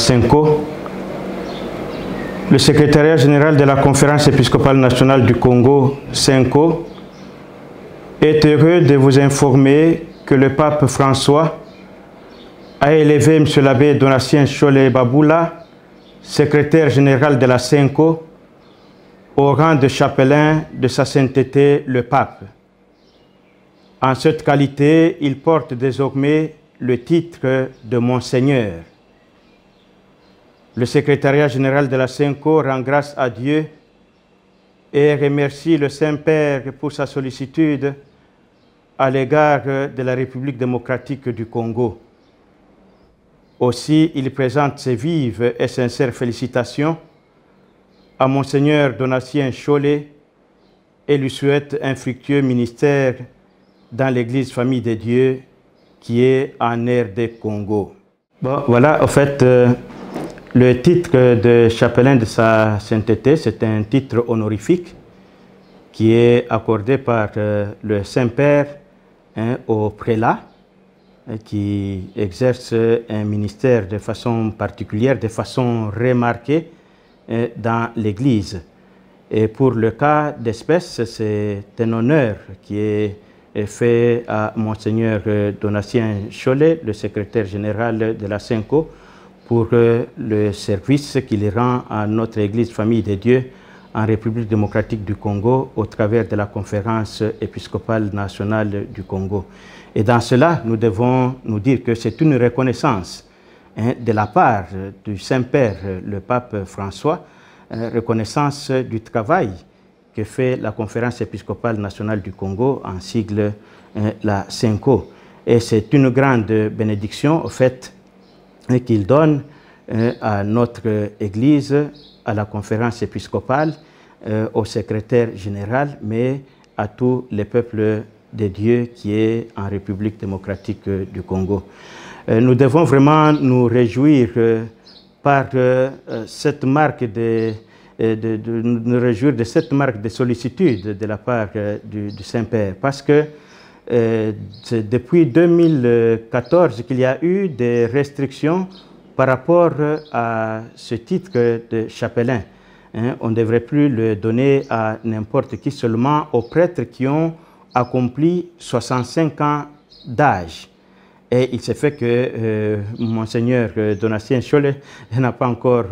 SENCO, le secrétariat général de la Conférence épiscopale nationale du Congo, SENCO, est heureux de vous informer que le pape François a élevé M. l'abbé Donatien Cholé Baboula, secrétaire général de la SENCO, au rang de chapelain de sa sainteté le pape. En cette qualité, il porte désormais le titre de Monseigneur. Le secrétariat général de la SENCO rend grâce à Dieu et remercie le Saint-Père pour sa sollicitude à l'égard de la République démocratique du Congo. Aussi, il présente ses vives et sincères félicitations à Monseigneur Donatien Cholé et lui souhaite un fructueux ministère dans l'Église Famille de Dieu qui est en RD Congo. Bon, voilà, en fait, le titre de chapelain de sa sainteté, c'est un titre honorifique qui est accordé par le Saint-Père au prélat qui exerce un ministère de façon particulière, de façon remarquée dans l'Église. Et pour le cas d'espèce, c'est un honneur qui est fait à Monseigneur Donatien Cholé, le secrétaire général de la SENCO, pour le service qu'il rend à notre Église Famille de Dieu en République démocratique du Congo au travers de la Conférence épiscopale nationale du Congo. Et dans cela, nous devons nous dire que c'est une reconnaissance de la part du Saint-Père, le pape François, reconnaissance du travail que fait la Conférence épiscopale nationale du Congo, en sigle la SENCO. Et c'est une grande bénédiction, au fait, qu'il donne à notre Église, à la conférence épiscopale, au secrétaire général, mais à tous les peuples de Dieu qui est en République démocratique du Congo. Nous devons vraiment nous réjouir par cette marque nous réjouir de cette marque de sollicitude de la part du Saint-Père, parce que c'est depuis 2014 qu'il y a eu des restrictions par rapport à ce titre de chapelain. On ne devrait plus le donner à n'importe qui, seulement aux prêtres qui ont accompli 65 ans d'âge. Et il s'est fait que Monseigneur Donatien Cholé n'a pas encore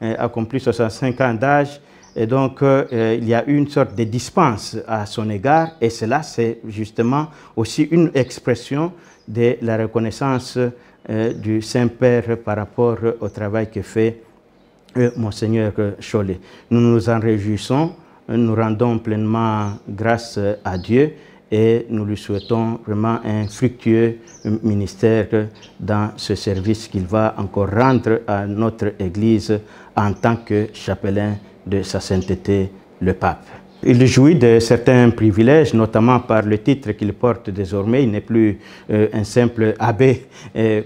accompli 65 ans d'âge. Et donc, il y a eu une sorte de dispense à son égard. Et cela, c'est justement aussi une expression de la reconnaissance du Saint-Père par rapport au travail que fait Monseigneur Cholé. Nous nous en réjouissons, nous rendons pleinement grâce à Dieu et nous lui souhaitons vraiment un fructueux ministère dans ce service qu'il va encore rendre à notre Église en tant que chapelain de sa sainteté, le pape. Il jouit de certains privilèges, notamment par le titre qu'il porte désormais. Il n'est plus un simple abbé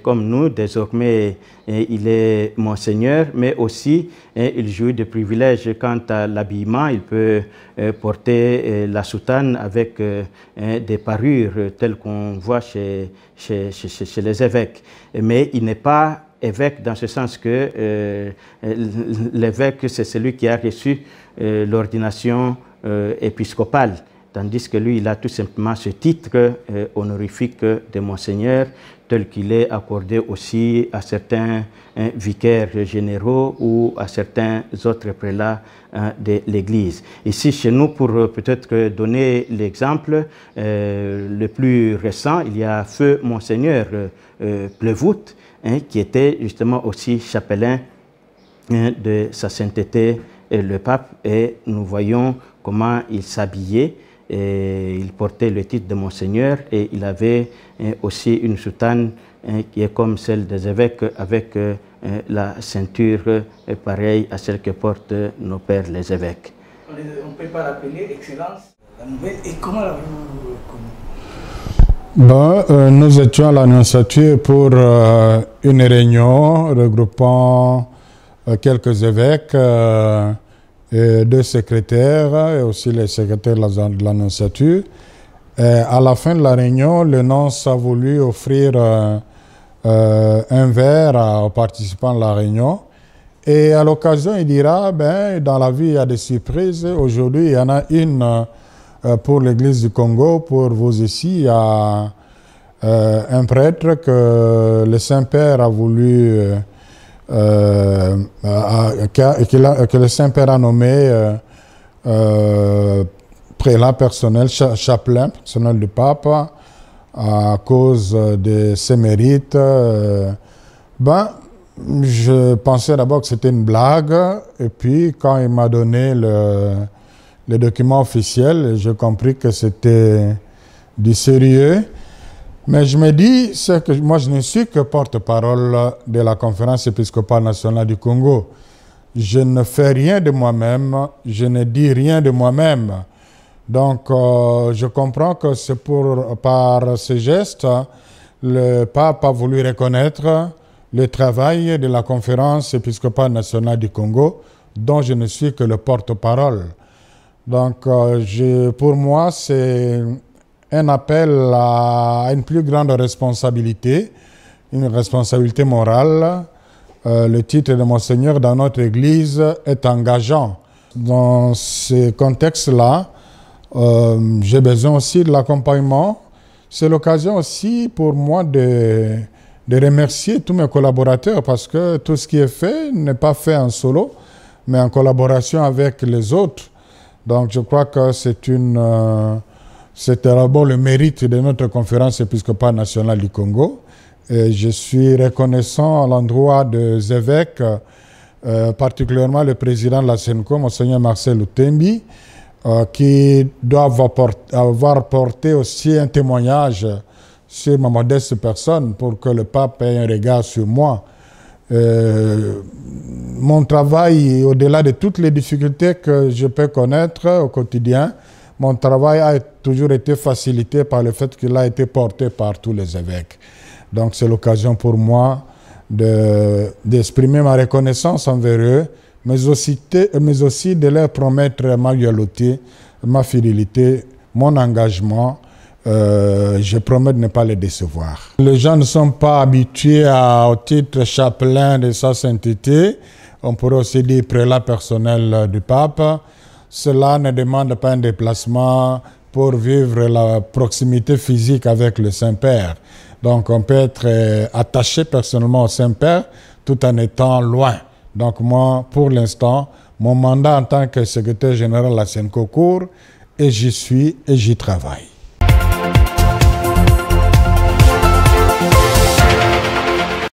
comme nous, désormais il est Monseigneur, mais aussi il jouit de privilèges quant à l'habillement. Il peut porter la soutane avec des parures telles qu'on voit chez les évêques. Mais il n'est pas évêque dans ce sens que l'évêque, c'est celui qui a reçu l'ordination épiscopale, tandis que lui, il a tout simplement ce titre honorifique de Monseigneur, tel qu'il est accordé aussi à certains vicaires généraux ou à certains autres prélats de l'Église. Ici, chez nous, pour peut-être donner l'exemple le plus récent, il y a feu Monseigneur Plevout, qui était justement aussi chapelain de sa sainteté le pape, et nous voyons comment il s'habillait. Il portait le titre de Monseigneur et il avait aussi une soutane qui est comme celle des évêques, avec la ceinture pareille à celle que portent nos pères les évêques. On ne peut pas l'appeler Excellence, la nouvelle. Et comment l'avez-vous connue? Nous étions à l'Annonciature pour une réunion regroupant quelques évêques et deux secrétaires et aussi les secrétaires de l'Annonciature. À la fin de la réunion, le nonce a voulu offrir un verre aux participants de la réunion. Et à l'occasion, il dira, ben, dans la vie, il y a des surprises. Aujourd'hui, il y en a une pour l'Église du Congo. Pour vous ici, il y a un prêtre que le Saint-Père a voulu, que le Saint-Père a nommé prélat personnel, chapelain personnel du pape, à cause de ses mérites. Ben, je pensais d'abord que c'était une blague, et puis quand il m'a donné le document officiel, j'ai compris que c'était du sérieux. Mais je me dis, c'est que moi je ne suis que porte-parole de la Conférence épiscopale nationale du Congo. Je ne fais rien de moi-même, je ne dis rien de moi-même. Donc je comprends que c'est par ce geste, le pape a voulu reconnaître le travail de la Conférence épiscopale nationale du Congo, dont je ne suis que le porte-parole. Donc, pour moi, c'est un appel à une plus grande responsabilité, une responsabilité morale. Le titre de Monseigneur dans notre Église est engageant. Dans ce contexte-là, j'ai besoin aussi de l'accompagnement. C'est l'occasion aussi pour moi de remercier tous mes collaborateurs, parce que tout ce qui est fait n'est pas fait en solo, mais en collaboration avec les autres. Donc je crois que c'est d'abord le mérite de notre conférence épiscopale nationale du Congo. Et je suis reconnaissant à l'endroit des évêques, particulièrement le président de la SENCO, Monseigneur Marcel Lutembi, qui doivent avoir porté aussi un témoignage sur ma modeste personne pour que le pape ait un regard sur moi. Mon travail, au-delà de toutes les difficultés que je peux connaître au quotidien, mon travail a toujours été facilité par le fait qu'il a été porté par tous les évêques. Donc c'est l'occasion pour moi d'exprimer ma reconnaissance envers eux, mais aussi de leur promettre ma loyauté, ma fidélité, mon engagement. Je promets de ne pas les décevoir. Les gens ne sont pas habitués au titre chapelain de sa sainteté. On pourrait aussi dire prélat personnel du pape. Cela ne demande pas un déplacement pour vivre la proximité physique avec le Saint-Père. Donc on peut être attaché personnellement au Saint-Père tout en étant loin. Donc moi, pour l'instant, mon mandat en tant que secrétaire général de la SENCO court, et j'y suis et j'y travaille.